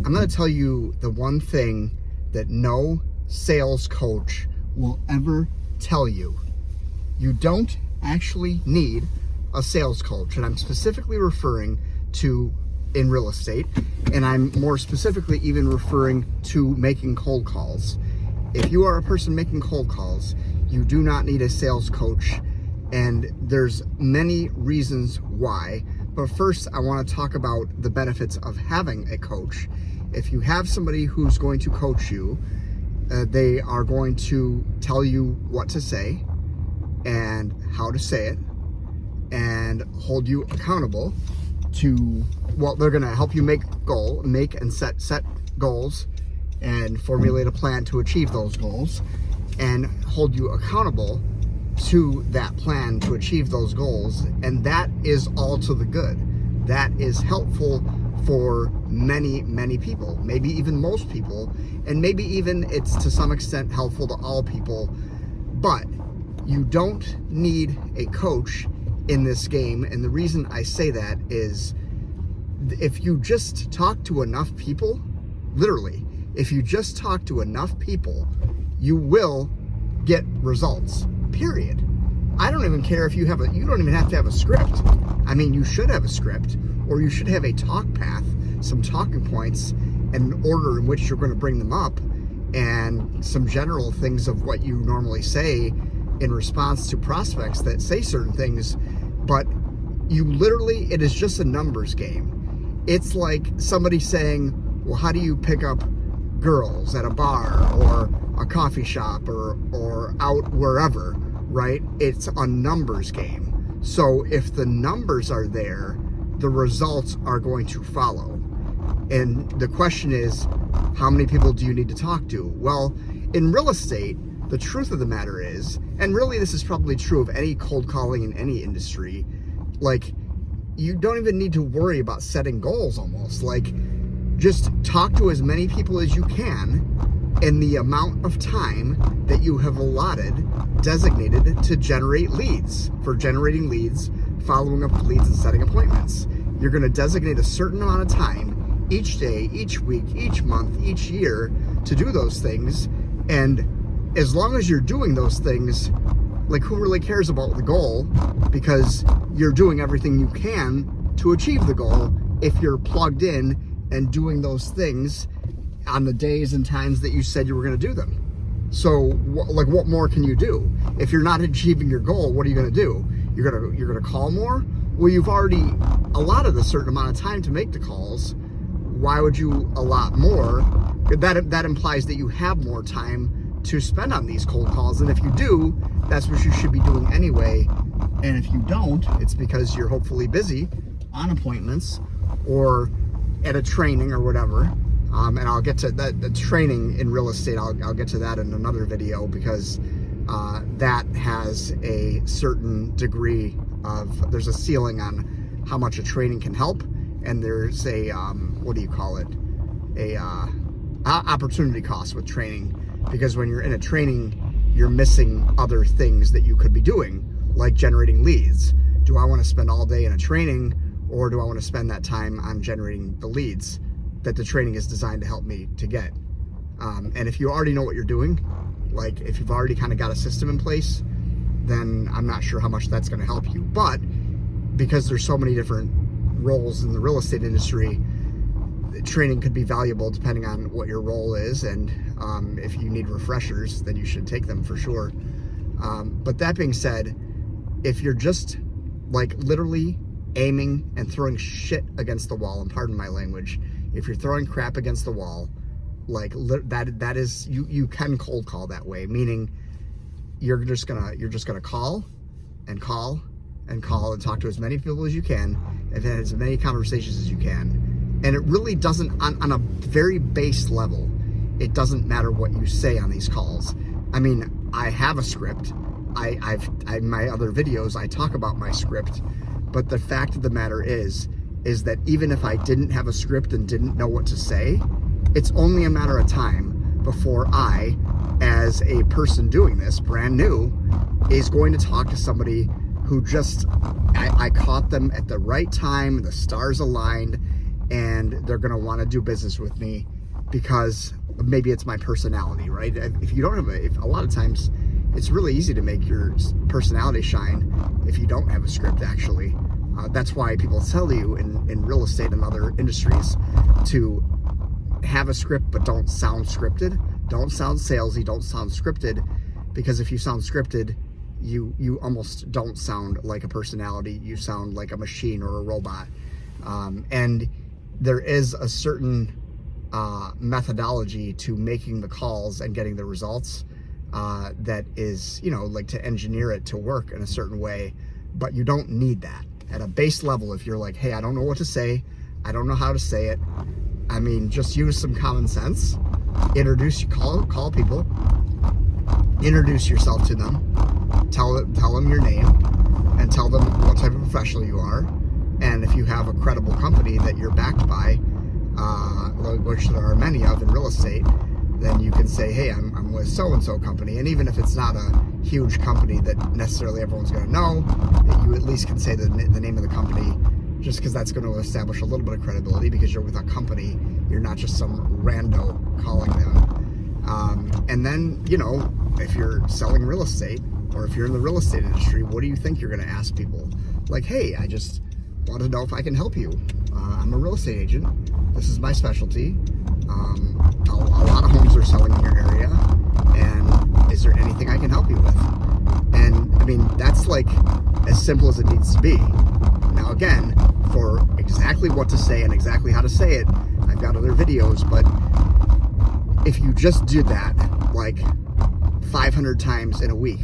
I'm going to tell you the one thing that no sales coach will ever tell you. You don't actually need a sales coach, and I'm specifically referring to in real estate, and I'm more specifically even referring to making cold calls. If you are a person making cold calls, you do not need a sales coach, and there's many reasons why. But first, I want to talk about the benefits of having a coach. If you have somebody who's going to coach you, they are going to tell you what to say and how to say it and hold you accountable to, well, they're going to help you make and set goals and formulate a plan to achieve those goals and hold you accountable to that plan to achieve those goals. And that is all to the good. That is helpful for many, many people, maybe even most people, and maybe even it's to some extent helpful to all people. But you don't need a coach in this game. And the reason I say that is if you just talk to enough people, literally, if you just talk to enough people, you will get results, period. I don't even care if you don't even have to have a script. I mean, you should have a script, or you should have a talk path, some talking points, and an order in which you're going to bring them up, and some general things of what you normally say in response to prospects that say certain things. But you literally, it is just a numbers game. It's like somebody saying, well, how do you pick up girls at a bar or a coffee shop or out wherever, right? It's a numbers game. So if the numbers are there, the results are going to follow. And the question is, how many people do you need to talk to? Well, in real estate, the truth of the matter is, and really this is probably true of any cold calling in any industry, like, you don't even need to worry about setting goals almost. Like, just talk to as many people as you can in the amount of time that you have designated to generate leads. For generating leads, following up leads, and setting appointments. You're going to designate a certain amount of time each day, each week, each month, each year to do those things. And as long as you're doing those things, like, who really cares about the goal? Because you're doing everything you can to achieve the goal if you're plugged in and doing those things on the days and times that you said you were going to do them. So, what more can you do? If you're not achieving your goal, what are you going to do? You're going to call more? Well, you've already allotted a certain amount of time to make the calls. Why would you allot more? That implies that you have more time to spend on these cold calls. And if you do, that's what you should be doing anyway. And if you don't, it's because you're hopefully busy on appointments or at a training or whatever. And I'll get to that, the training in real estate. I'll get to that in another video, because that has a certain degree of, there's a ceiling on how much a training can help. And there's a, what do you call it? Opportunity cost with training. Because when you're in a training, you're missing other things that you could be doing, like generating leads. Do I want to spend all day in a training, or do I want to spend that time on generating the leads that the training is designed to help me to get? And if you already know what you're doing, like if you've already kind of got a system in place, then I'm not sure how much that's going to help you. But because there's so many different roles in the real estate industry, training could be valuable depending on what your role is, and if you need refreshers, then you should take them for sure. But that being said, if you're just like literally aiming and throwing shit against the wall, and pardon my language, if you're throwing crap against the wall, like that is, you can cold call that way, meaning you're just gonna call and call and call and talk to as many people as you can, and then as many conversations as you can. And it really doesn't, on a very base level, it doesn't matter what you say on these calls. I mean, I have a script. In my other videos, I talk about my script. But the fact of the matter is that even if I didn't have a script and didn't know what to say, it's only a matter of time before I, as a person doing this, brand new, is going to talk to somebody who just, I caught them at the right time, the stars aligned, and they're going to want to do business with me because maybe it's my personality, right? If you don't have if a lot of times it's really easy to make your personality shine if you don't have a script, actually. That's why people tell you in real estate and other industries to have a script, but don't sound scripted. Don't sound salesy, don't sound scripted, because if you sound scripted, you almost don't sound like a personality. You sound like a machine or a robot. And there is a certain methodology to making the calls and getting the results that is, like to engineer it to work in a certain way, but you don't need that. At a base level, if you're like, hey, I don't know what to say, I don't know how to say it, I mean, just use some common sense. Call people, introduce yourself to them, tell them your name, and tell them what type of professional you are. And if you have a credible company that you're backed by, which there are many of in real estate, then you can say, hey, I'm with so-and-so company. And even if it's not a huge company that necessarily everyone's going to know, that you at least can say the name of the company, just because that's going to establish a little bit of credibility, because you're with a company, you're not just some rando calling them. And then, if you're selling real estate, or if you're in the real estate industry, what do you think you're going to ask people? Like, hey, I just want to know if I can help you. I'm a real estate agent. This is my specialty. A lot of homes are selling in your area, and is there anything I can help you with? And I mean, that's like as simple as it needs to be. Now again, for exactly what to say and exactly how to say it, I've got other videos, but if you just did that like 500 times in a week,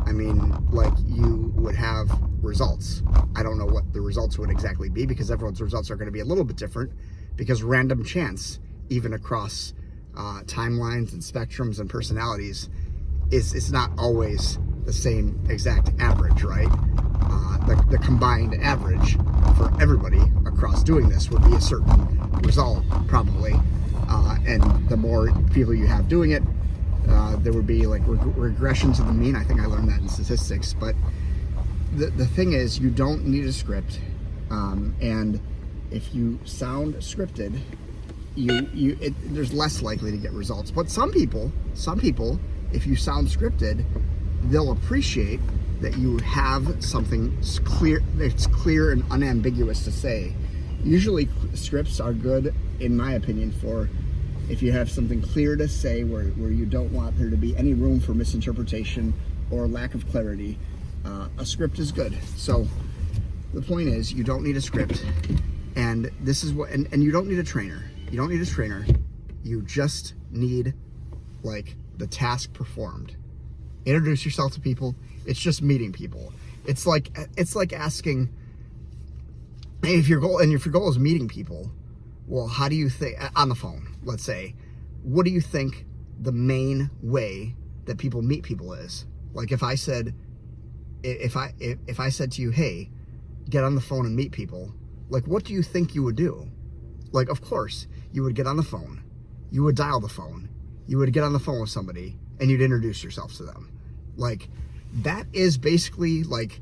I mean, like, you would have results. I don't know what the results would exactly be, because everyone's results are going to be a little bit different, because random chance, even across timelines and spectrums and personalities, is not always the same exact average, right? The combined average for everybody across doing this would be a certain result, probably. And the more people you have doing it, there would be like regression to the mean. I think I learned that in statistics. But the thing is, you don't need a script. And if you sound scripted, there's less likely to get results. But some people, if you sound scripted, they'll appreciate that you have something clear and unambiguous to say. Usually scripts are good, in my opinion, for if you have something clear to say where you don't want there to be any room for misinterpretation or lack of clarity. A script is good. So the point is, you don't need a script, and this is what, and you don't need a trainer. You don't need a trainer. You just need like the task performed. Introduce yourself to people. It's just meeting people. It's like asking, if your goal is meeting people, well, how do you think, on the phone, let's say, what do you think the main way that people meet people is? Like, if I said to you, hey, get on the phone and meet people, like, what do you think you would do? Like, of course, you would get on the phone, you would dial the phone, you would get on the phone with somebody, and you'd introduce yourself to them. Like, that is basically like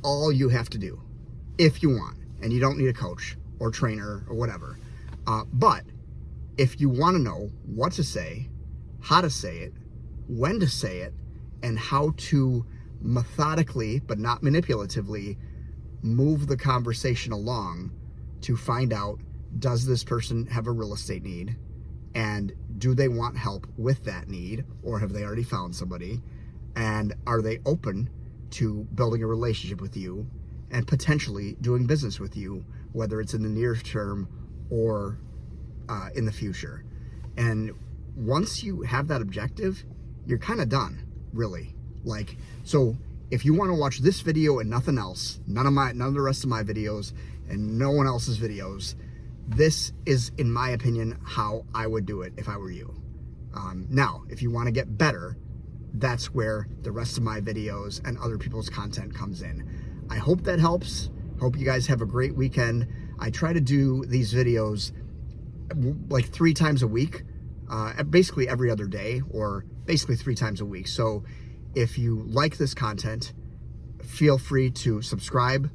all you have to do if you want, and you don't need a coach or trainer or whatever. But if you want to know what to say, how to say it, when to say it, and how to methodically, but not manipulatively, move the conversation along to find out, does this person have a real estate need? And do they want help with that need? Or have they already found somebody? And are they open to building a relationship with you and potentially doing business with you, whether it's in the near term or in the future? And once you have that objective, you're kind of done, really. Like, so if you want to watch this video and nothing else, none of the rest of my videos and no one else's videos, this is, in my opinion, how I would do it if I were you. Now, if you want to get better, that's where the rest of my videos and other people's content comes in. I hope that helps. Hope you guys have a great weekend. I try to do these videos like 3 times a week, basically every other day, or basically 3 times a week. So if you like this content, feel free to subscribe,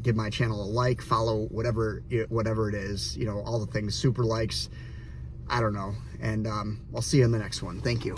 Give my channel a like, follow, whatever it is, all the things, super likes, I don't know. And I'll see you in the next one. Thank you.